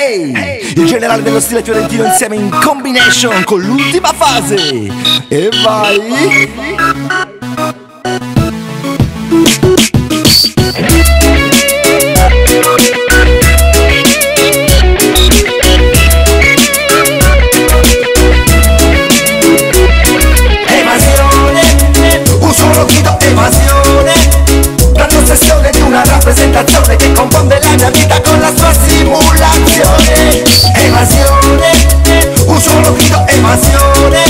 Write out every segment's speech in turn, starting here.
Hey, il generale dello stile fiorentino insieme in combination con l'ultima fase. E vai. Evasione, dando sessione di una rappresentazione che confonde la mia vita con la sua simulazione. Evasione, un solo grido, evasione,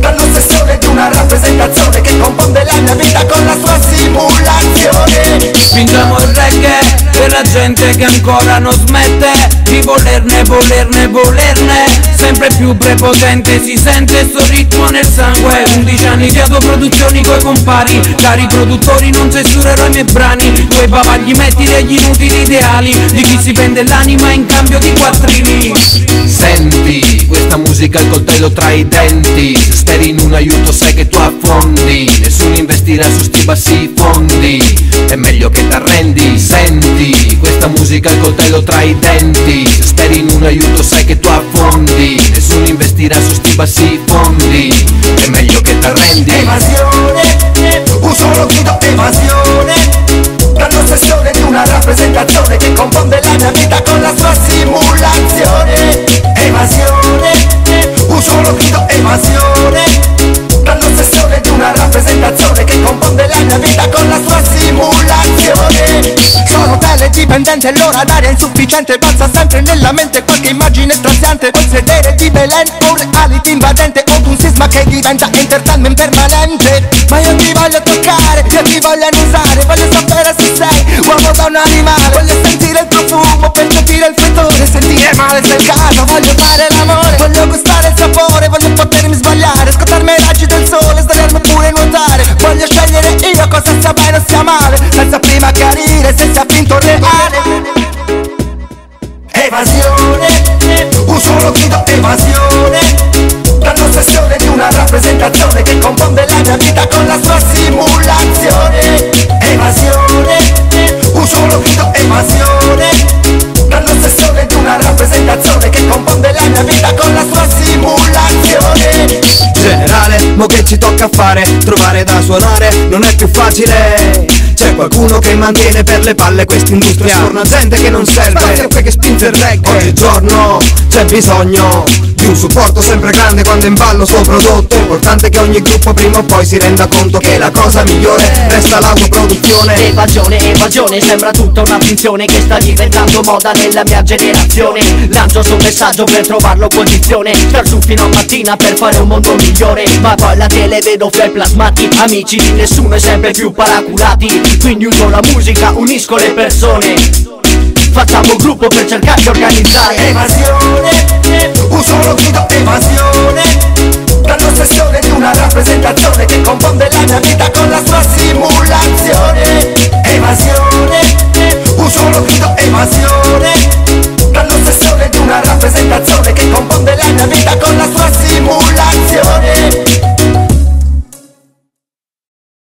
dando sessione di una rappresentazione che confonde la mia vita con la sua simulazione. Spingiamo il reggae per la gente che ancora non smette di volerne, sempre più prepotente si sente sto ritmo nel sangue. 11 anni di autoproduzioni coi compari, cari produttori non censurerò i miei brani. Quei bavagli metti degli inutili ideali di chi si vende l'anima in cambio di quattrini. Senti, questa musica è il coltello tra i denti. Se speri in un aiuto sai che tu affondi. Nessuno investirà su sti bassi fondi, è meglio che t'arrendi. Senti, questa musica è il coltello tra i denti. Se speri in un aiuto sai che tu affondi. Nessuno investirà su sti bassi fondi, è meglio che t'arrendi. Evasione, un solo grido, evasione, dando sessione di una rappresentazione che confonde la mia vita con la sua simulazione. Evasione, un solo grido, evasione, dando sessione di una rappresentazione che confonde la mia vita con la sua simulazione. Sono teledipendente, l'ora d'aria insufficiente, passa sempre nella mente qualche immagine straziante. Vuoi sedere di Belen o un reality invadente o un sisma che diventa entertainment permanente. Ma io ti voglio toccare, io ti voglio annusare, voglio sapere se sei uomo da un animale. Voglio sentire il profumo per capire il fetore, sentire male se è il caso, voglio fare l'amore. Voglio gustare il sapore, voglio potermi sbagliare, scottarmi i raggi del sole, sdraiarmi pure nuotare. Voglio scegliere io cosa sia bene o sia male, senza prima chiarire se sia finto o reale. Evasione, un solo grido, evasione, dando sessione di una rappresentazione che confonde la mia vita con la sua simulazione. Evasione, un solo grido, evasione, dando sessione di una rappresentazione che confonde la mia vita con la sua simulazione. Generale, mo che ci tocca fare? Trovare da suonare non è più facile. C'è qualcuno che mantiene per le palle quest'industria, sforna gente che non serve, sempre che spinge il reggae. Oggigiorno c'è bisogno di un supporto sempre grande quando è in ballo suo prodotto. È importante che ogni gruppo prima o poi si renda conto che la cosa migliore resta l'autoproduzione. Evasione, sembra tutta una finzione che sta diventando moda nella mia generazione. Lancio sto messaggio per trovare l'opposizione, star su fino a mattina per fare un mondo migliore. Ma poi la tele vedo fai plasmati, amici di nessuno e sempre più paraculati. Quindi uso la musica, unisco le persone, facciamo gruppo per cercare di organizzare. Evasione, un solo grido, evasione,